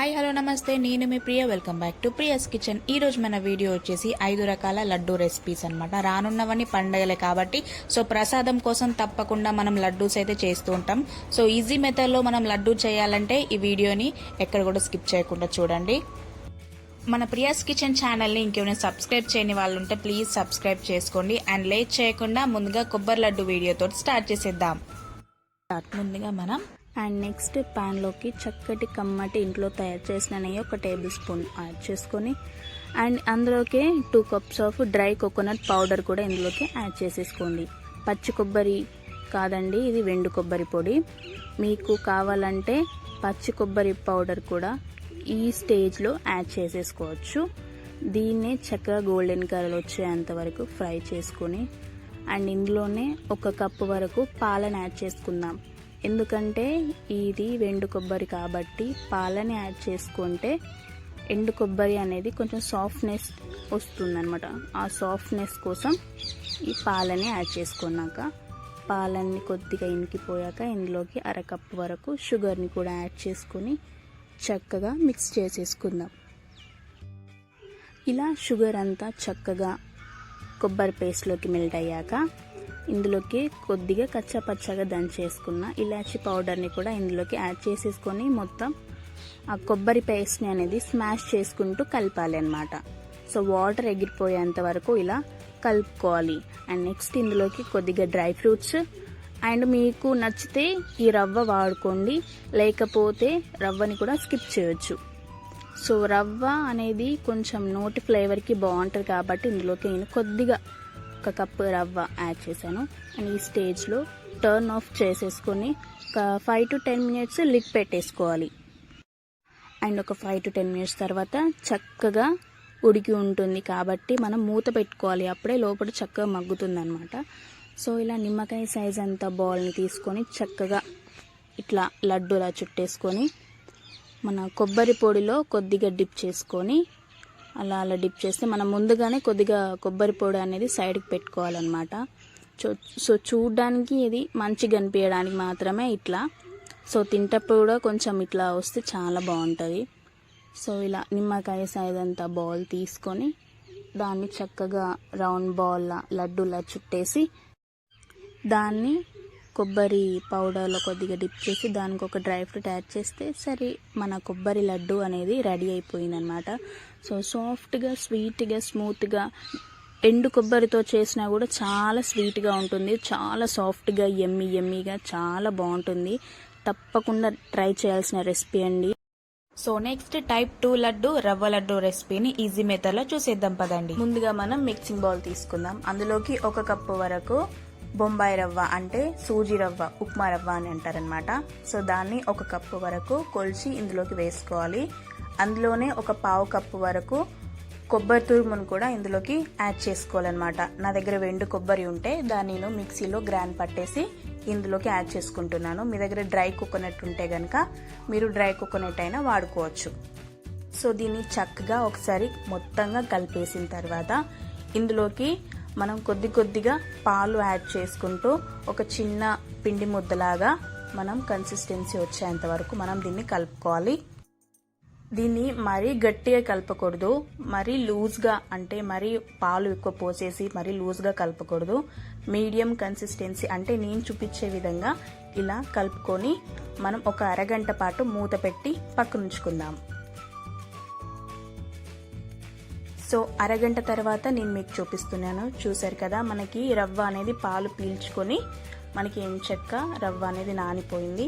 Hi hello నమస్తే, నేను మీ Priya. Welcome back to Priya's kitchen. ఈ రోజు మన వీడియో వచ్చేసి 5 రకాల లడ్డూ రెసిపీస్ అన్నమాట. రానున్నవన్నీ పండగలే కాబట్టి సో ప్రసాదం కోసం తప్పకుండా మనం లడ్డూస్ అయితే చేస్తూ ఉంటాం. సో ఈజీ మెథడ్లో మనం లడ్డూ చేయాలంటే ఈ వీడియోని ఎక్కడ కూడా స్కిప్ చేయకుండా చూడండి. మన ప్రియాస్ కిచెన్ ఛానల్ని ఇంకేమైనా సబ్స్క్రైబ్ చేయని వాళ్ళు ఉంటే ప్లీజ్ సబ్స్క్రైబ్ చేసుకోండి. అండ్ లేట్ చేయకుండా ముందుగా కొబ్బరి లడ్డు వీడియోతో స్టార్ట్ చేసేద్దాం. ముందుగా మనం నెక్స్ట్ ప్యాన్లోకి చక్కటి కమ్మటి ఇంట్లో తయారు చేసిన నెయ్యి 1 టేబుల్ స్పూన్ యాడ్ చేసుకొని అండ్ అందులోకి 2 cups of dry coconut powder కూడా ఇందులోకి యాడ్ చేసేసుకోండి. పచ్చి కొబ్బరి కాదండి, ఇది వెండు కొబ్బరి పొడి. మీకు కావాలంటే పచ్చి కొబ్బరి పౌడర్ కూడా ఈ స్టేజ్లో యాడ్ చేసేసుకోవచ్చు. దీన్నే చక్కగా గోల్డెన్ కలర్ వచ్చేంత వరకు ఫ్రై చేసుకొని అండ్ ఇందులోనే 1 కప్పు వరకు పాలను యాడ్ చేసుకుందాం. ఎందుకంటే ఇది వెండు కొబ్బరి కాబట్టి పాలని యాడ్ చేసుకుంటే ఎండు కొబ్బరి అనేది కొంచెం సాఫ్ట్నెస్ వస్తుందన్నమాట. ఆ సాఫ్ట్నెస్ కోసం ఈ పాలని యాడ్ చేసుకున్నాక పాలన్నీ కొద్దిగా ఇంకిపోయాక ఇందులోకి 1/2 కప్పు వరకు షుగర్ని కూడా యాడ్ చేసుకొని చక్కగా మిక్స్ చేసేసుకుందాం. ఇలా షుగర్ అంతా చక్కగా కొబ్బరి పేస్ట్లోకి మెల్ట్ అయ్యాక ఇందులోకి కొద్దిగా కచ్చాపచ్చగా దంచేసుకున్న ఇలాచీ పౌడర్ని కూడా ఇందులోకి యాడ్ చేసేసుకొని మొత్తం ఆ కొబ్బరి పేస్ట్ని అనేది స్మాష్ చేసుకుంటూ కలపాలి అన్నమాట. సో వాటర్ ఎగిరిపోయేంత వరకు ఇలా కలుపుకోవాలి. అండ్ నెక్స్ట్ ఇందులోకి కొద్దిగా డ్రై ఫ్రూట్స్ అండ్ మీకు నచ్చితే ఈ రవ్వ వాడుకోండి, లేకపోతే రవ్వని కూడా స్కిప్ చేయొచ్చు. సో రవ్వ అనేది కొంచెం నోటి ఫ్లేవర్కి బాగుంటుంది కాబట్టి ఇందులోకి నేను కొద్దిగా 1 కప్పు రవ్వ యాడ్ చేశాను. అండ్ ఈ స్టేజ్లో టర్న్ ఆఫ్ చేసేసుకొని ఒక 5 to 10 మినిట్స్ లిడ్ పెట్టేసుకోవాలి. అండ్ ఒక 5 to 10 మినిట్స్ తర్వాత చక్కగా ఉడికి ఉంటుంది కాబట్టి మనం మూత పెట్టుకోవాలి. అప్పుడే లోపల చక్కగా మగ్గుతుంది అనమాట. సో ఇలా నిమ్మకాయ సైజ్ అంత బాల్ని తీసుకొని చక్కగా ఇట్లా లడ్డూలా చుట్టేసుకొని మన కొబ్బరి పొడిలో కొద్దిగా డిప్ చేసుకొని అలా డిప్ చేస్తే మనం ముందుగానే కొద్దిగా కొబ్బరి పొడి అనేది సైడ్కి పెట్టుకోవాలన్నమాట. సో చూడడానికి ఇది మంచిగా కనిపించడానికి మాత్రమే ఇట్లా. సో తింటప్పుడు కూడా కొంచెం ఇట్లా వస్తే చాలా బాగుంటుంది. సో ఇలా నిమ్మకాయ సైజ్ అంతా బాల్ తీసుకొని దాన్ని చక్కగా రౌండ్ బాల్లా లడ్డూలా చుట్టేసి దాన్ని కొబ్బరి పౌడర్లో కొద్దిగా డిప్ చేసి దానికి ఒక డ్రై ఫ్రూట్ యాడ్ చేస్తే సరే మన కొబ్బరి లడ్డు అనేది రెడీ అయిపోయిందనమాట. సో సాఫ్ట్గా స్వీట్గా స్మూత్గా ఎండు కొబ్బరితో చేసినా కూడా చాలా స్వీట్గా ఉంటుంది, చాలా సాఫ్ట్గా ఎమ్మీగా చాలా బాగుంటుంది. తప్పకుండా ట్రై చేయాల్సిన రెసిపీ అండి. సో నెక్స్ట్ టైప్ 2 లడ్డు రవ్వ లడ్డు రెసిపీని ఈజీ మెథడ్లో చూసేద్దాం పదండి. ముందుగా మనం మిక్సింగ్ బౌల్ తీసుకుందాం. అందులోకి 1 కప్పు వరకు బొంబాయి రవ్వ అంటే సూజీ రవ్వ, ఉప్మా రవ్వ అని అంటారనమాట. సో దాన్ని 1 కప్పు వరకు కొలిచి ఇందులోకి వేసుకోవాలి. అందులోనే 1/4 కప్పు వరకు కొబ్బరి తురుమును కూడా ఇందులోకి యాడ్ చేసుకోవాలన్నమాట. నా దగ్గర వెండు కొబ్బరి ఉంటే దాన్ని నేను మిక్సీలో గ్రైండ్ పట్టేసి ఇందులోకి యాడ్ చేసుకుంటున్నాను. మీ దగ్గర డ్రై కోకోనట్ ఉంటే కనుక మీరు డ్రై కోకోనట్ అయినా వాడుకోవచ్చు. సో దీన్ని చక్కగా ఒకసారి మొత్తంగా కలిపేసిన తర్వాత ఇందులోకి మనం కొద్దిగా పాలు యాడ్ చేసుకుంటూ ఒక చిన్న పిండి ముద్దలాగా మనం కన్సిస్టెన్సీ వచ్చేంత వరకు మనం దీన్ని కలుపుకోవాలి. దీన్ని మరీ గట్టిగా కలపకూడదు, మరీ లూజ్గా అంటే మరీ పాలు ఎక్కువ పోసేసి మరీ లూజ్గా కలపకూడదు. మీడియం కన్సిస్టెన్సీ అంటే నేను చూపించే విధంగా ఇలా కలుపుకొని మనం ఒక అరగంట పాటు మూత పెట్టి పక్కనుంచుకుందాం. సో అరగంట తర్వాత నేను మీకు చూపిస్తున్నాను. చూసారు కదా, మనకి రవ్వ అనేది పాలు పీల్చుకొని మనకి ఎంచక్క రవ్వ అనేది నానిపోయింది.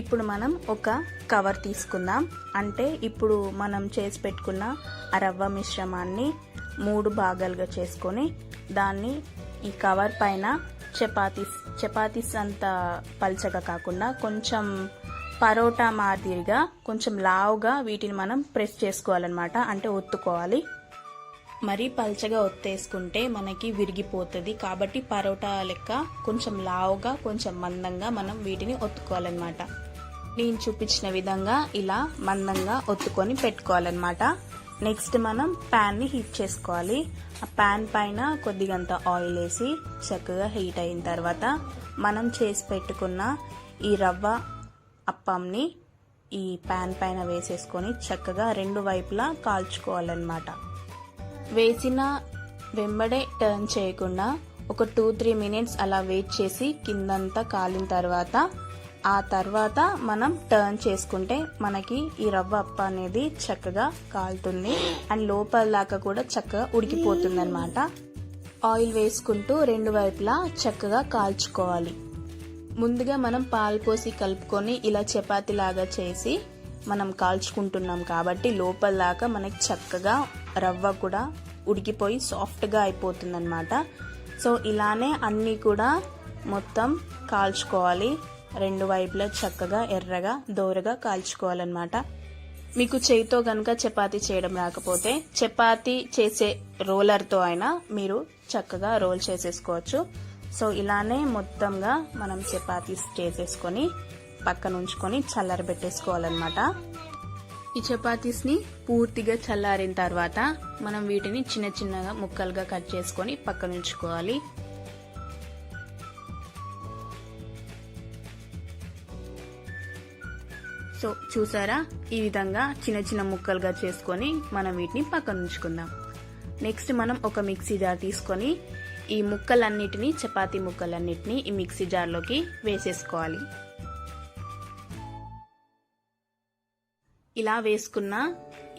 ఇప్పుడు మనం ఒక కవర్ తీసుకుందాం. అంటే ఇప్పుడు మనం చేసి పెట్టుకున్న ఆ రవ్వ మిశ్రమాన్ని 3 భాగాలుగా చేసుకొని దాన్ని ఈ కవర్ పైన చపాతీస్ అంత పల్చగా కాకుండా కొంచెం పరోటా మాదిరిగా కొంచెం లావుగా వీటిని మనం ప్రెస్ చేసుకోవాలన్నమాట. అంటే ఒత్తుకోవాలి. మరీ పల్చగా ఒత్తేసుకుంటే మనకి విరిగిపోతుంది కాబట్టి పరోటా లెక్క కొంచెం లావుగా కొంచెం మందంగా మనం వీటిని ఒత్తుకోవాలన్నమాట. నేను చూపించిన విధంగా ఇలా మందంగా ఒత్తుకొని పెట్టుకోవాలన్నమాట. నెక్స్ట్ మనం ప్యాన్ని హీట్ చేసుకోవాలి. ఆ ప్యాన్ పైన కొద్దిగంత ఆయిల్ వేసి చక్కగా హీట్ అయిన తర్వాత మనం చేసి పెట్టుకున్న ఈ రవ్వ అప్పంని ఈ పాన్ పైన వేసేసుకొని చక్కగా రెండు వైపులా కాల్చుకోవాలన్నమాట. వేసిన వెంబడే టర్న్ చేయకుండా ఒక 2-3 మినిట్స్ అలా వెయిట్ చేసి కిందంతా కాలిన తర్వాత ఆ తర్వాత మనం టర్న్ చేసుకుంటే మనకి ఈ రవ్వ అప్ప అనేది చక్కగా కాలుతుంది అండ్ లోపల దాకా కూడా చక్కగా ఉడికిపోతుంది అనమాట. ఆయిల్ వేసుకుంటూ రెండు వైపులా చక్కగా కాల్చుకోవాలి. ముందుగా మనం పాలు పోసి కలుపుకొని ఇలా చపాతీ లాగా చేసి మనం కాల్చుకుంటున్నాం కాబట్టి లోపల దాకా మనకి చక్కగా రవ్వ కూడా ఉడికిపోయి సాఫ్ట్గా అయిపోతుంది అనమాట. సో ఇలానే అన్నీ కూడా మొత్తం కాల్చుకోవాలి. రెండు వైపులా చక్కగా ఎర్రగా దోరగా కాల్చుకోవాలన్నమాట. మీకు చేయితో గనుక చపాతీ చేయడం రాకపోతే చపాతీ చేసే రోలర్తో అయినా మీరు చక్కగా రోల్ చేసేసుకోవచ్చు. సో ఇలానే మొత్తంగా మనం చపాతీస్ చేసేసుకొని పక్కన ఉంచుకొని చల్లారబెట్టేసుకోవాలన్నమాట. ఈ చపాతీస్ ని పూర్తిగా చల్లారిన తర్వాత మనం వీటిని చిన్న చిన్నగా ముక్కలుగా కట్ చేసుకొని పక్కన ఉంచుకోవాలి. సో చూసారా, ఈ విధంగా చిన్న చిన్న ముక్కలుగా చేసుకొని మనం వీటిని పక్కన ఉంచుకుందాం. నెక్స్ట్ మనం ఒక మిక్సీ జార్ తీసుకొని ఈ ముక్కలన్నిటిని చపాతీ ముక్కలన్నిటిని ఈ మిక్సీ జార్లోకి వేసేసుకోవాలి. ఇలా వేసుకున్న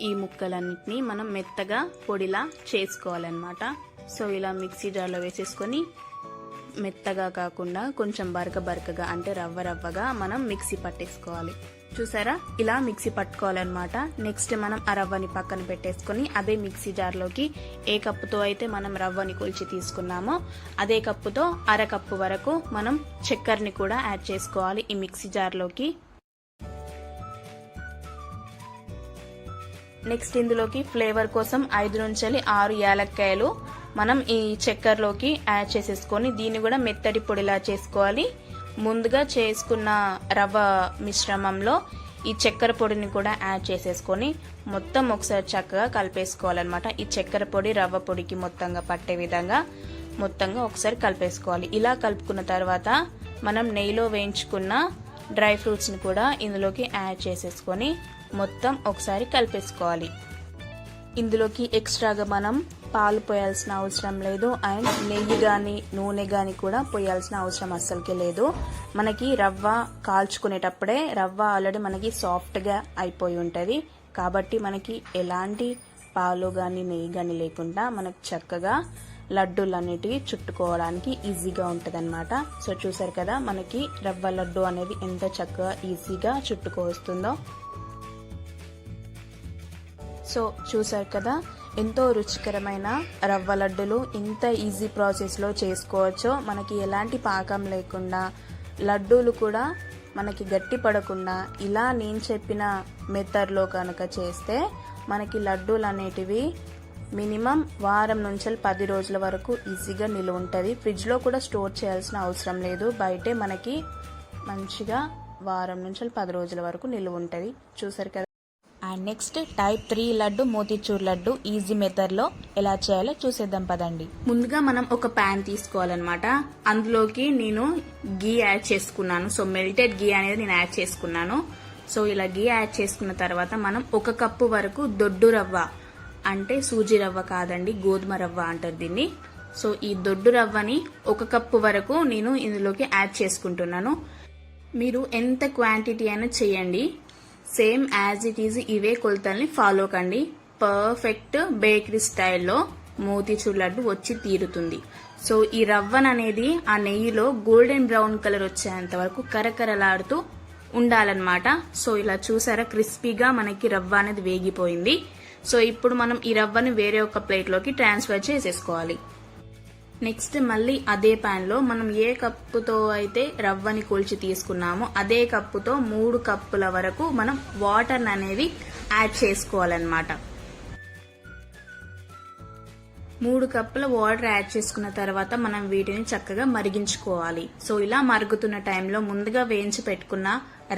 ఈ ముక్కలన్నిటిని మనం మెత్తగా పొడిలా చేసుకోవాలన్నమాట. సో ఇలా మిక్సీ జార్లో వేసేసుకొని మెత్తగా కాకుండా కొంచెం బరకగా అంటే రవ్వగా మనం మిక్సీ పట్టేసుకోవాలి. చూసారా, ఇలా మిక్సీ పట్టుకోవాలన్నమాట. నెక్స్ట్ మనం ఆ రవ్వని పక్కన పెట్టేసుకొని అదే మిక్సీ జార్లోకి ఏ కప్పుతో అయితే మనం రవ్వని కొలిచి తీసుకున్నామో అదే కప్పుతో అరకప్పు వరకు మనం చక్కెరని కూడా యాడ్ చేసుకోవాలి ఈ మిక్సీ జార్లోకి. నెక్స్ట్ ఇందులోకి ఫ్లేవర్ కోసం 5 నుంచి 6 యాలక్కాయలు మనం ఈ చక్కెరలోకి యాడ్ చేసేసుకొని దీన్ని కూడా మెత్తటి పొడిలా చేసుకోవాలి. ముందుగా చేసుకున్న రవ్వ మిశ్రమంలో ఈ చక్కెర పొడిని కూడా యాడ్ చేసేసుకొని మొత్తం ఒకసారి చక్కగా కలిపేసుకోవాలన్నమాట. ఈ చక్కెర పొడి రవ్వ పొడికి మొత్తంగా పట్టే విధంగా మొత్తంగా ఒకసారి కలిపేసుకోవాలి. ఇలా కలుపుకున్న తర్వాత మనం నెయ్యిలో వేయించుకున్న డ్రై ఫ్రూట్స్ని కూడా ఇందులోకి యాడ్ చేసేసుకొని మొత్తం ఒకసారి కలిపేసుకోవాలి. ఇందులోకి ఎక్స్ట్రాగా మనం పాలు పోయాల్సిన అవసరం లేదు అండ్ నెయ్యి కానీ నూనె కానీ కూడా పోయాల్సిన అవసరం అస్సలకే లేదు. మనకి రవ్వ కాల్చుకునేటప్పుడే రవ్వ ఆల్రెడీ మనకి సాఫ్ట్గా అయిపోయి ఉంటుంది కాబట్టి మనకి ఎలాంటి పాలు కానీ నెయ్యి కానీ లేకుండా మనకు చక్కగా లడ్డూలు అనేటివి చుట్టుకోవడానికి ఈజీగా ఉంటుంది అనమాట. సో చూసారు కదా, మనకి రవ్వ లడ్డు అనేది ఎంత చక్కగా ఈజీగా చుట్టుకొస్తుందో. సో చూసారు కదా, ఎంతో రుచికరమైన రవ్వ లడ్డులు ఇంత ఈజీ ప్రాసెస్లో చేసుకోవచ్చో. మనకి ఎలాంటి పాకం లేకుండా లడ్డూలు కూడా మనకి గట్టి పడకుండా ఇలా నేను చెప్పిన మెథడ్లో కనుక చేస్తే మనకి లడ్డూలు అనేటివి మినిమం వారం నుంచి 10 రోజుల వరకు ఈజీగా నిలువ ఉంటుంది. ఫ్రిడ్జ్లో కూడా స్టోర్ చేయాల్సిన అవసరం లేదు. బయటే మనకి మంచిగా వారం నుంచి 10 రోజుల వరకు నిలువ ఉంటుంది. చూసారు కదా. And next type 3 laddu motichoor laddu easy మెథడ్లో ఎలా చేయాలో చూసేద్దాం పదండి. ముందుగా మనం ఒక ప్యాన్ తీసుకోవాలన్నమాట. అందులోకి నేను గీ యాడ్ చేసుకున్నాను. సో మెల్టెడ్ గీ అనేది నేను యాడ్ చేసుకున్నాను. సో ఇలా గీ యాడ్ చేసుకున్న తర్వాత మనం 1 కప్పు వరకు దొడ్డు రవ్వ, అంటే సూజీ రవ్వ కాదండి, గోధుమ రవ్వ అంటారు దీన్ని. సో ఈ దొడ్డు రవ్వని 1 కప్పు వరకు నేను ఇందులోకి యాడ్ చేసుకుంటున్నాను. మీరు ఎంత క్వాంటిటీ అయినా చేయండి, సేమ్ యాజ్ ఇట్ ఈజ్ ఇవే కొలతల్ని ఫాలో కండి. పర్ఫెక్ట్ బేకరీ స్టైల్లో మోతీచూర్ లడ్డు వచ్చి తీరుతుంది. సో ఈ రవ్వన్ అనేది ఆ నెయ్యిలో గోల్డెన్ బ్రౌన్ కలర్ వచ్చేంత వరకు కరకరలాడుతూ ఉండాలన్నమాట. సో ఇలా చూసారా, క్రిస్పీగా మనకి రవ్వ అనేది వేగిపోయింది. సో ఇప్పుడు మనం ఈ రవ్వని వేరే ఒక ప్లేట్లోకి ట్రాన్స్ఫర్ చేసేసుకోవాలి. నెక్స్ట్ మళ్ళీ అదే ప్యాన్ లో మనం ఏ కప్పుతో అయితే రవ్వని కొలిచి తీసుకున్నామో అదే కప్పుతో 3 కప్పుల వరకు మనం వాటర్ అనేది యాడ్ చేసుకోవాలన్నమాట. 3 కప్పుల వాటర్ యాడ్ చేసుకున్న తర్వాత మనం వీటిని చక్కగా మరిగించుకోవాలి. సో ఇలా మరుగుతున్న టైంలో ముందుగా వేయించి పెట్టుకున్న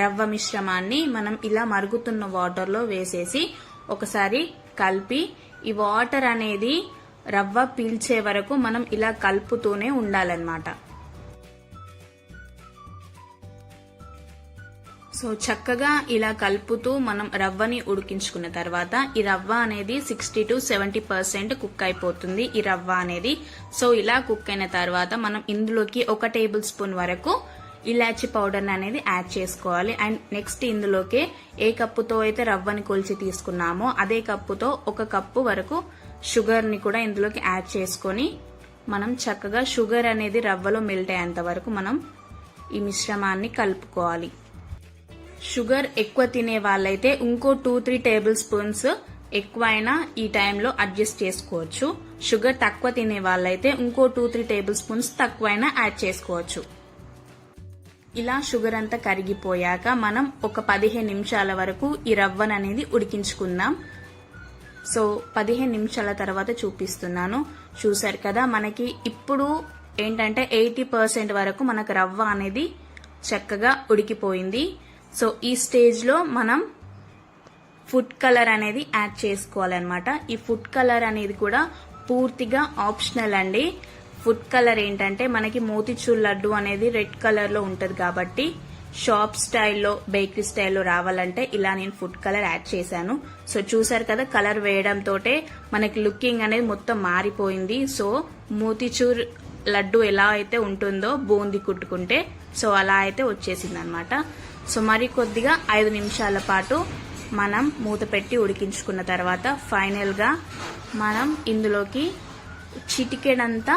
రవ్వ మిశ్రమాన్ని మనం ఇలా మరుగుతున్న వాటర్ లో వేసేసి ఒకసారి కలిపి ఈ వాటర్ అనేది రవ్వ పీల్చే వరకు మనం ఇలా కలుపుతూనే ఉండాలన్నమాట. సో చక్కగా ఇలా కలుపుతూ మనం రవ్వని ఉడికించుకున్న తర్వాత ఈ రవ్వ అనేది 60 to 70% కుక్ అయిపోతుంది ఈ రవ్వ అనేది. సో ఇలా కుక్ అయిన తర్వాత మనం ఇందులోకి 1 టేబుల్ స్పూన్ వరకు ఇలాచి పౌడర్ అనేది యాడ్ చేసుకోవాలి. అండ్ నెక్స్ట్ ఇందులోకి ఏ కప్పుతో అయితే రవ్వని కొలిచి తీసుకున్నామో అదే కప్పుతో 1 కప్పు వరకు షుగర్ ని కూడా ఇందులోకి యాడ్ చేసుకొని మనం చక్కగా షుగర్ అనేది రవ్వలో మెల్ట్ అయ్యేంత వరకు మనం ఈ మిశ్రమాన్ని కలుపుకోవాలి. షుగర్ ఎక్కువ తినే వాళ్ళైతే ఇంకో 2-3 టేబుల్ స్పూన్స్ ఎక్కువైనా ఈ టైంలో అడ్జస్ట్ చేసుకోవచ్చు. షుగర్ తక్కువ తినే వాళ్ళైతే ఇంకో 2-3 టేబుల్ స్పూన్స్ తక్కువైనా యాడ్ చేసుకోవచ్చు. ఇలా షుగర్ అంతా కరిగిపోయాక మనం ఒక 15 నిమిషాల వరకు ఈ రవ్వను అనేది ఉడికించుకుందాం. సో 15 నిమిషాల తర్వాత చూపిస్తున్నాను. చూసారు కదా, మనకి ఇప్పుడు ఏంటంటే 80% వరకు మనకు రవ్వ అనేది చక్కగా ఉడికిపోయింది. సో ఈ స్టేజ్ లో మనం ఫుడ్ కలర్ అనేది యాడ్ చేసుకోవాలన్నమాట. ఈ ఫుడ్ కలర్ అనేది కూడా పూర్తిగా ఆప్షనల్ అండి. ఫుడ్ కలర్ ఏంటంటే మనకి మోతిచూర్ లడ్డు అనేది రెడ్ కలర్ లో ఉంటది కాబట్టి షాప్ స్టైల్లో బేకరీ స్టైల్లో రావాలంటే ఇలా నేను ఫుడ్ కలర్ యాడ్ చేశాను. సో చూసారు కదా, కలర్ వేయడంతో మనకి లుకింగ్ అనేది మొత్తం మారిపోయింది. సో మోతిచూర్ లడ్డు ఎలా అయితే ఉంటుందో బూందీ కుట్టుకుంటే సో అలా అయితే వచ్చేసింది అనమాట. సో మరి కొద్దిగా 5 నిమిషాల పాటు మనం మూత పెట్టి ఉడికించుకున్న తర్వాత ఫైనల్ గా మనం ఇందులోకి చిటికెడంతా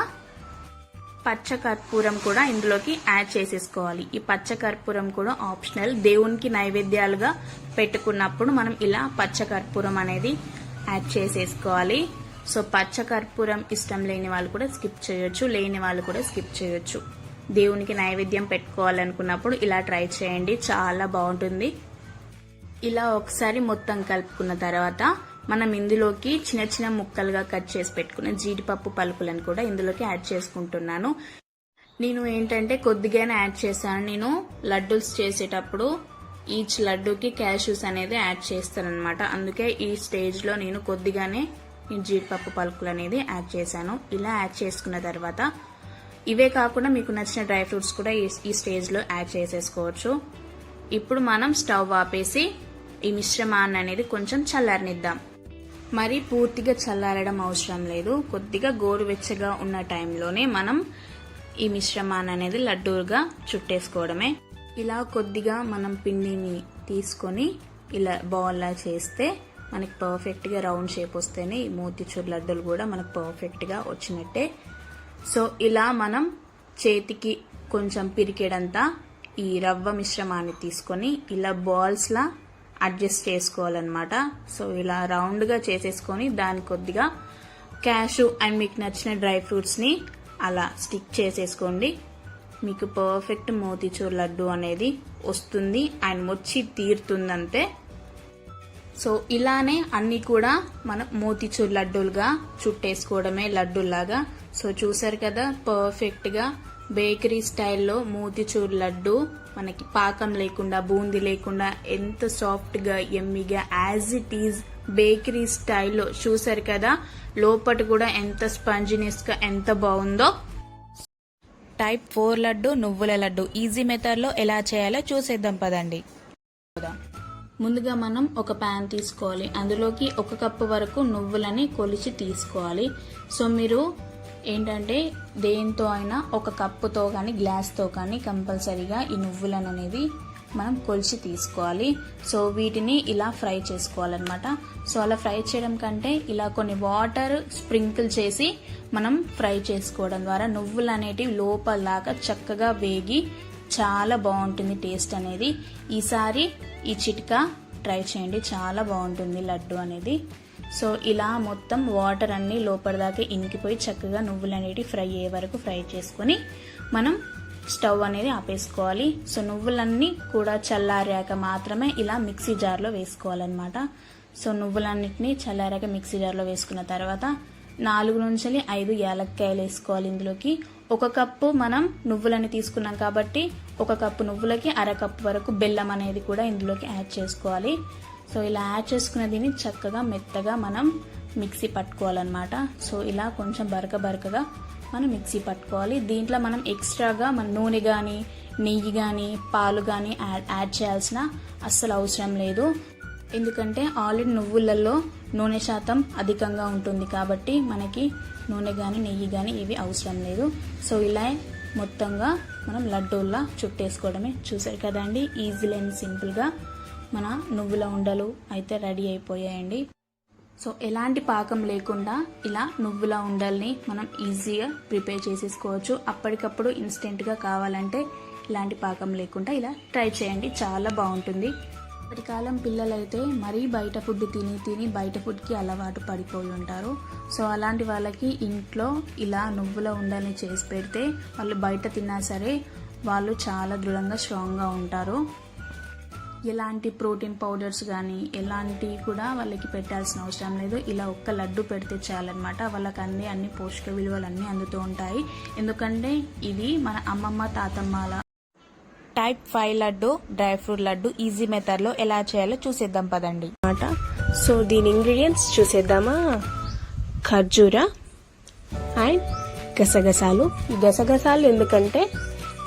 పచ్చకర్పూరం కూడా ఇందులోకి యాడ్ చేసేసుకోవాలి. ఈ పచ్చకర్పూరం కూడా ఆప్షనల్. దేవునికి నైవేద్యాలుగా పెట్టుకున్నప్పుడు మనం ఇలా పచ్చకర్పూరం అనేది యాడ్ చేసేసుకోవాలి. సో పచ్చకర్పూరం ఇష్టం లేని వాళ్ళు కూడా స్కిప్ చేయొచ్చు, లేని వాళ్ళు కూడా స్కిప్ చేయొచ్చు. దేవునికి నైవేద్యం పెట్టుకోవాలనుకున్నప్పుడు ఇలా ట్రై చేయండి, చాలా బాగుంటుంది. ఇలా ఒకసారి మొత్తం కలుపుకున్న తర్వాత మనం ఇందులోకి చిన్న చిన్న ముక్కలుగా కట్ చేసి పెట్టుకున్న జీడిపప్పు పలుకులను కూడా ఇందులోకి యాడ్ చేసుకుంటున్నాను. నేను ఏంటంటే కొద్దిగానే యాడ్ చేశాను. నేను లడ్డూస్ చేసేటప్పుడు ఈచ్ లడ్డూకి క్యాష్యూస్ అనేది యాడ్ చేస్తాను అనమాట. అందుకే ఈ స్టేజ్ లో నేను కొద్దిగానే జీడిపప్పు పలుకులు అనేది యాడ్ చేశాను. ఇలా యాడ్ చేసుకున్న తర్వాత ఇవే కాకుండా మీకు నచ్చిన డ్రై ఫ్రూట్స్ కూడా ఈ స్టేజ్ లో యాడ్ చేసేసుకోవచ్చు. ఇప్పుడు మనం స్టవ్ ఆపేసి ఈ మిశ్రమాన్ని అనేది కొంచెం చల్లారనిద్దాం. మరి పూర్తిగా చల్లారడం అవసరం లేదు. కొద్దిగా గోరువెచ్చగా ఉన్న టైంలోనే మనం ఈ మిశ్రమాన్ని అనేది లడ్డూలుగా చుట్టేసుకోవడమే. ఇలా కొద్దిగా మనం పిండిని తీసుకొని ఇలా బాల్ లా చేస్తే మనకి పర్ఫెక్ట్ గా రౌండ్ షేప్ వస్తేనే ఈ మోతిచూర్ లడ్డూలు కూడా మనకు పర్ఫెక్ట్ గా వచ్చినట్టే. సో ఇలా మనం చేతికి కొంచెం పిరికేడంతా ఈ రవ్వ మిశ్రమాన్ని తీసుకొని ఇలా బాల్స్ లా అడ్జస్ట్ చేసుకోవాలన్నమాట. సో ఇలా రౌండ్ గా చేసేసుకొని దాని కొద్దిగా క్యాషు అండ్ మీకు నచ్చిన డ్రై ఫ్రూట్స్ ని అలా స్టిక్ చేసేసుకోండి. మీకు పర్ఫెక్ట్ మోతిచూర్ లడ్డు అనేది వస్తుంది అండ్ వచ్చి తీరుతుందంతే. సో ఇలానే అన్ని కూడా మనం మోతిచూర్ లడ్డూలుగా చుట్టేసుకోవడమే లడ్డూలాగా. సో చూసారు కదా, పర్ఫెక్ట్ గా బేకరీ స్టైల్లో మోతిచూర్ లడ్డు మనకి పాకం లేకుండా బూందీ లేకుండా ఎంత సాఫ్ట్ గా ఎమ్మిగా యాజ్ ఇట్ ఈజ్ బేకరీ స్టైల్లో. చూసారు కదా, లోపట కూడా ఎంత స్పంజినెస్ గా ఎంత బాగుందో. టైప్ 4 లడ్డు నువ్వుల లడ్డు ఈజీ మెథడ్ లో ఎలా చేయాలో చూసేద్దాం పదండి. ముందుగా మనం ఒక ప్యాన్ తీసుకోవాలి. అందులోకి 1 కప్పు వరకు నువ్వులని కొలిచి తీసుకోవాలి. సో మీరు ఏంటంటే దేంతో అయినా 1 కప్పుతో కానీ గ్లాస్తో కానీ కంపల్సరీగా ఈ నువ్వులను అనేది మనం కొలిచి తీసుకోవాలి. సో వీటిని ఇలా ఫ్రై చేసుకోవాలన్నమాట. సో అలా ఫ్రై చేయడం కంటే ఇలా కొన్ని వాటర్ స్ప్రింకిల్ చేసి మనం ఫ్రై చేసుకోవడం ద్వారా నువ్వులు అనేటివి లోపల దాకా చక్కగా వేగి చాలా బాగుంటుంది టేస్ట్ అనేది. ఈసారి ఈ చిట్కా ట్రై చేయండి, చాలా బాగుంటుంది లడ్డు అనేది. సో ఇలా మొత్తం వాటర్ అన్ని లోపల దాకా ఇంకిపోయి చక్కగా నువ్వులు అనేవి ఫ్రై అయ్యే వరకు ఫ్రై చేసుకొని మనం స్టవ్ అనేది ఆపేసుకోవాలి. సో నువ్వులన్నీ కూడా చల్లారాక మాత్రమే ఇలా మిక్సీ జార్లో వేసుకోవాలన్నమాట. సో నువ్వులన్నిటిని చల్లారాక మిక్సీ జార్లో వేసుకున్న తర్వాత 4 నుంచి 5 యాలక్కాయలు వేసుకోవాలి. ఇందులోకి 1 కప్పు మనం నువ్వులని తీసుకున్నాం కాబట్టి 1 కప్పు నువ్వులకి 1/2 కప్పు వరకు బెల్లం అనేది కూడా ఇందులోకి యాడ్ చేసుకోవాలి. సో ఇలా యాడ్ చేసుకున్న దీన్ని చక్కగా మెత్తగా మనం మిక్సీ పట్టుకోవాలన్నమాట. సో ఇలా కొంచెం బరకగా మనం మిక్సీ పట్టుకోవాలి. దీంట్లో మనం ఎక్స్ట్రాగా మన నూనె కానీ నెయ్యి కానీ పాలు కానీ యాడ్ చేయాల్సిన అస్సలు అవసరం లేదు. ఎందుకంటే ఆల్రెడీ నువ్వులలో నూనె శాతం అధికంగా ఉంటుంది కాబట్టి మనకి నూనె కానీ నెయ్యి కానీ ఇవి అవసరం లేదు. సో ఇలా మొత్తంగా మనం లడ్డూల్లా చుట్టేసుకోవడమే. చూసారు కదండి, ఈజీలీ అండ్ సింపుల్గా మన నువ్వుల ఉండలు అయితే రెడీ అయిపోయాయండి. సో ఎలాంటి పాకం లేకుండా ఇలా నువ్వుల ఉండల్ని మనం ఈజీగా ప్రిపేర్ చేసేసుకోవచ్చు. అప్పటికప్పుడు ఇన్స్టెంట్గా కావాలంటే ఇలాంటి పాకం లేకుండా ఇలా ట్రై చేయండి, చాలా బాగుంటుంది. ఇప్పటి కాలం పిల్లలైతే మరీ బయట ఫుడ్ తిని బయట ఫుడ్కి అలవాటు పడిపోయి ఉంటారు. సో అలాంటి వాళ్ళకి ఇంట్లో ఇలా నువ్వుల ఉండల్ని చేసి పెడితే వాళ్ళు బయట తిన్నా సరే వాళ్ళు చాలా దృఢంగా స్ట్రాంగ్గా ఉంటారు. ఎలాంటి ప్రోటీన్ పౌడర్స్ కానీ ఎలాంటి కూడా వాళ్ళకి పెట్టాల్సిన అవసరం లేదు. ఇలా ఒక్క లడ్డు పెడితే చాలన్నమాట. వాళ్ళకి అన్ని పోషక విలువలు అన్నీ అందుతూ ఉంటాయి. ఎందుకంటే ఇది మన అమ్మమ్మ తాతమ్మల type 5 laddu dry fruit laddu easy మెథడ్లో ఎలా చేయాలో చూసేద్దాం పదండి. సో దీని ఇంగ్రీడియంట్స్ చూసేద్దామా. ఖర్జూర అండ్ గసగసాలు. ఈ గసగసాలు ఎందుకంటే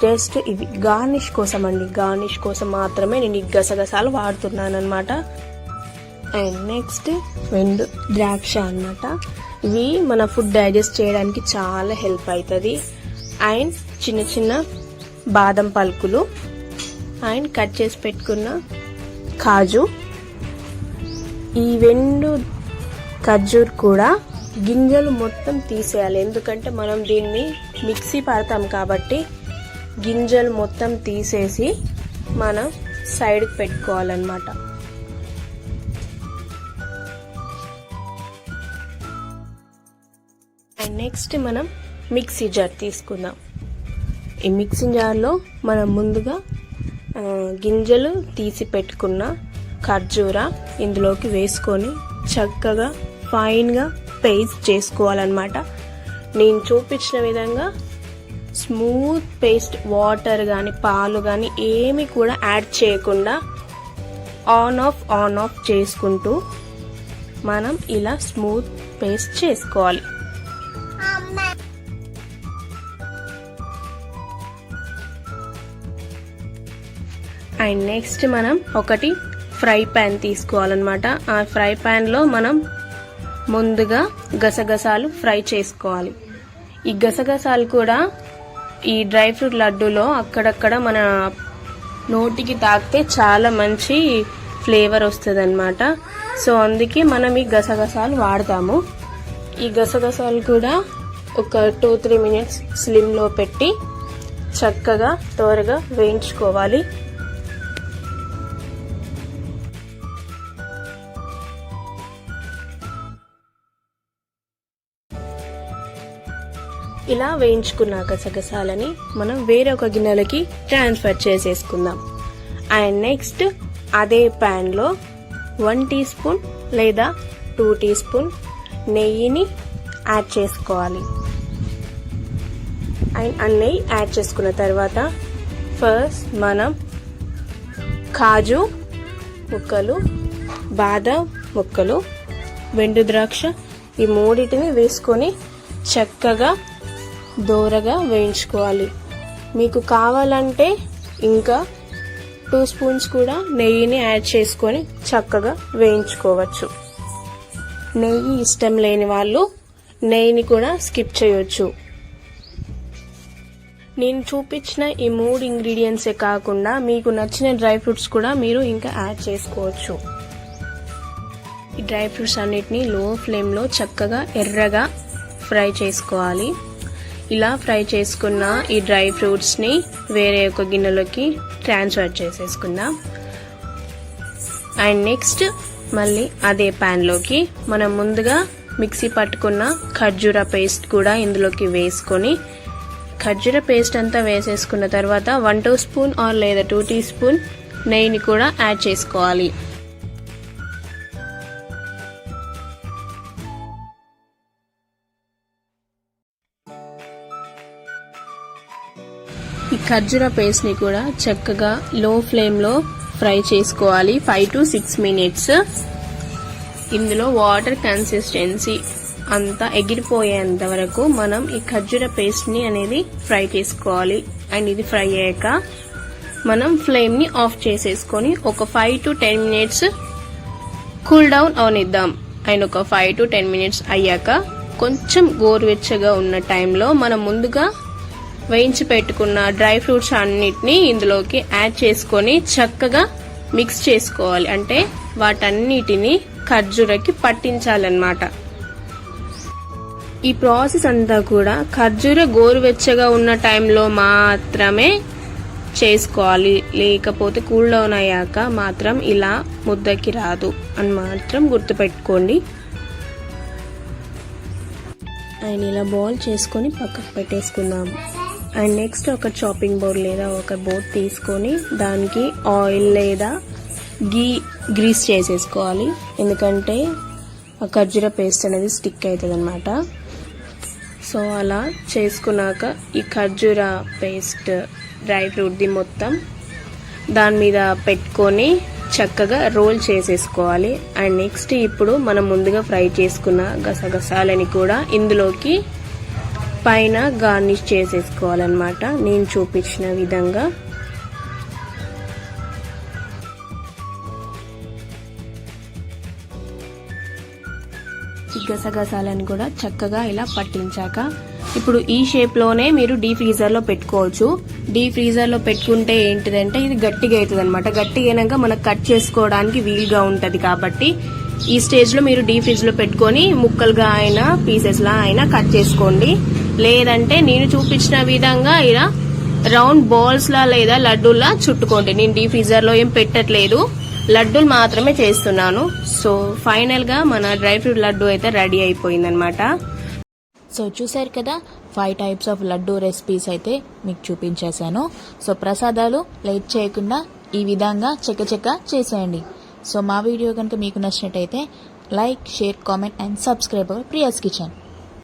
జస్ట్ ఇవి గార్నిష్ కోసం అండి, గార్నిష్ కోసం మాత్రమే నేను ఈ గసగసాలు వాడుతున్నాను అనమాట. అండ్ నెక్స్ట్ 2 ద్రాక్ష అనమాట. ఇవి మన ఫుడ్ డైజెస్ట్ చేయడానికి చాలా హెల్ప్ అవుతుంది. అండ్ చిన్న చిన్న బాదం పలుకులు అండ్ కట్ చేసి పెట్టుకున్న కాజు. ఈ 2 ఖర్జూర్ కూడా గింజలు మొత్తం తీసేయాలి, ఎందుకంటే మనం దీన్ని మిక్సీ పడతాం కాబట్టి గింజలు మొత్తం తీసేసి మనం సైడ్కి పెట్టుకోవాలన్నమాట. అండ్ నెక్స్ట్ మనం మిక్సీ జార్ తీసుకుందాం. ఈ మిక్సీ జార్లో మనం ముందుగా గింజలు తీసి పెట్టుకున్న ఖర్జూర ఇందులోకి వేసుకొని చక్కగా ఫైన్గా పేస్ట్ చేసుకోవాలన్నమాట. నేను చూపించిన విధంగా స్మూత్ పేస్ట్, వాటర్ కానీ పాలు కానీ ఏమి కూడా యాడ్ చేయకుండా ఆన్ ఆఫ్ చేసుకుంటూ మనం ఇలా స్మూత్ పేస్ట్ చేసుకోవాలి. అండ్ నెక్స్ట్ మనం ఒకటి ఫ్రై ప్యాన్ తీసుకోవాలన్నమాట. ఆ ఫ్రై ప్యాన్లో మనం ముందుగా గసగసాలు ఫ్రై చేసుకోవాలి. ఈ గసగసాలు కూడా ఈ డ్రై ఫ్రూట్ లడ్డూలో అక్కడక్కడ మన నోటికి తాకితే చాలా మంచి ఫ్లేవర్ వస్తుంది అనమాట. సో అందుకే మనం ఈ గసగసాలు వాడతాము. ఈ గసగసాలు కూడా ఒక 2-3 మినిట్స్ స్లిమ్లో పెట్టి చక్కగా త్వరగా వేయించుకోవాలి. ఇలా వేయించుకున్న గసగసాలని మనం వేరే ఒక గిన్నెలకి ట్రాన్స్ఫర్ చేసేసుకుందాం. అండ్ నెక్స్ట్ అదే ప్యాన్లో 1 టీ స్పూన్ లేదా 2 టీ స్పూన్ నెయ్యిని యాడ్ చేసుకోవాలి. అండ్ ఆ నెయ్యి యాడ్ చేసుకున్న తర్వాత ఫస్ట్ మనం కాజు ముక్కలు, బాదం ముక్కలు, వెండు ద్రాక్ష ఈ మూడింటిని వేసుకొని చక్కగా దోరగా వేయించుకోవాలి. మీకు కావాలంటే ఇంకా 2 స్పూన్స్ కూడా నెయ్యిని యాడ్ చేసుకొని చక్కగా వేయించుకోవచ్చు. నెయ్యి ఇష్టం లేని వాళ్ళు నెయ్యిని కూడా స్కిప్ చేయొచ్చు. నేను చూపించిన ఈ 3 ఇంగ్రీడియంట్సే కాకుండా మీకు నచ్చిన డ్రై ఫ్రూట్స్ కూడా మీరు ఇంకా యాడ్ చేసుకోవచ్చు. ఈ డ్రై ఫ్రూట్స్ అన్నిటిని లో ఫ్లేమ్లో చక్కగా ఎర్రగా ఫ్రై చేసుకోవాలి. ఇలా ఫ్రై చేసుకున్న ఈ డ్రై ఫ్రూట్స్ని వేరే ఒక గిన్నెలోకి ట్రాన్స్ఫర్ చేసేసుకుందాం. అండ్ నెక్స్ట్ మళ్ళీ అదే ప్యాన్లోకి మనం ముందుగా మిక్సీ పట్టుకున్న ఖర్జూర పేస్ట్ కూడా ఇందులోకి వేసుకొని ఖర్జూర పేస్ట్ అంతా వేసేసుకున్న తర్వాత 1 టీ స్పూన్ లేదా 2 టీ స్పూన్ నెయ్యిని కూడా యాడ్ చేసుకోవాలి. ఈ ఖర్జూర పేస్ట్ ని కూడా చక్కగా లో ఫ్లేమ్ లో ఫ్రై చేసుకోవాలి 5 to 6 మినిట్స్. ఇందులో వాటర్ కన్సిస్టెన్సీ అంతా ఎగిరిపోయేంత వరకు మనం ఈ ఖర్జూర పేస్ట్ ని అనేది ఫ్రై చేసుకోవాలి. అండ్ ఇది ఫ్రై అయ్యాక మనం ఫ్లేమ్ ని ఆఫ్ చేసేసుకొని ఒక 5 to 10 minutes కూల్ డౌన్ అవనిద్దాం. అండ్ ఒక 5 to 10 minutes అయ్యాక కొంచెం గోరువెచ్చగా ఉన్న టైంలో మనం ముందుగా వేయించి పెట్టుకున్న డ్రై ఫ్రూట్స్ అన్నిటిని ఇందులోకి యాడ్ చేసుకొని చక్కగా మిక్స్ చేసుకోవాలి. అంటే వాటన్నిటిని ఖర్జూరకి పట్టించాలన్నమాట. ఈ ప్రాసెస్ అంతా కూడా ఖర్జూర గోరువెచ్చగా ఉన్న టైంలో మాత్రమే చేసుకోవాలి. లేకపోతే కూల్ డౌన్ అయ్యాక మాత్రం ఇలా ముద్దకి రాదు అని మాత్రం గుర్తుపెట్టుకోండి. అండ్ ఇలా బాల్ చేసుకొని పక్కకు పెట్టేసుకుందాం. అండ్ నెక్స్ట్ ఒక చాపింగ్ బోర్డ్ లేదా ఒక బోర్డ్ తీసుకొని దానికి ఆయిల్ లేదా గ్రీస్ చేసేసుకోవాలి. ఎందుకంటే ఆ ఖర్జూర పేస్ట్ అనేది స్టిక్ అవుతుంది అనమాట. సో అలా చేసుకున్నాక ఈ ఖర్జూర పేస్ట్ డ్రై ఫ్రూట్ది మొత్తం దాని మీద పెట్టుకొని చక్కగా రోల్ చేసేసుకోవాలి. అండ్ నెక్స్ట్ ఇప్పుడు మనం ముందుగా ఫ్రై చేసుకున్న గసగసాలని కూడా ఇందులోకి పైన గార్నిష్ చేసేసుకోవాలన్నమాట. నేను చూపించిన విధంగా ఈ గసగసాలను కూడా చక్కగా ఇలా పట్టించాక ఇప్పుడు ఈ షేప్ లోనే మీరు డీప్ ఫ్రీజర్ లో పెట్టుకోవచ్చు. డీప్ ఫ్రీజర్ లో పెట్టుకుంటే ఏంటిదంటే ఇది గట్టిగా అవుతుంది అనమాట. గట్టిగా అయినాక మనకు కట్ చేసుకోవడానికి వీలుగా ఉంటది. కాబట్టి ఈ స్టేజ్ లో మీరు డీప్ ఫ్రీజ్ లో పెట్టుకొని ముక్కలుగా అయినా పీసెస్ లా అయినా కట్ చేసుకోండి. లేదంటే నేను చూపించిన విధంగా ఇలా రౌండ్ బాల్స్ లా లేదా లడ్డూలా చుట్టుకోండి. నేను డీప్ ఫ్రీజర్ లో ఏం పెట్టట్లేదు, లడ్డూలు మాత్రమే చేస్తున్నాను. సో ఫైనల్ గా మన డ్రై ఫ్రూట్ లడ్డు అయితే రెడీ అయిపోయిందనమాట. సో చూసారు కదా 5 types ఆఫ్ లడ్డూ రెసిపీస్ అయితే మీకు చూపించేశాను. సో ప్రసాదాలు లేట్ చేయకుండా ఈ విధంగా చకచక చేసేయండి. సో మా వీడియో కనుక మీకు నచ్చినట్టయితే like, share, comment and subscribe our Priya's kitchen.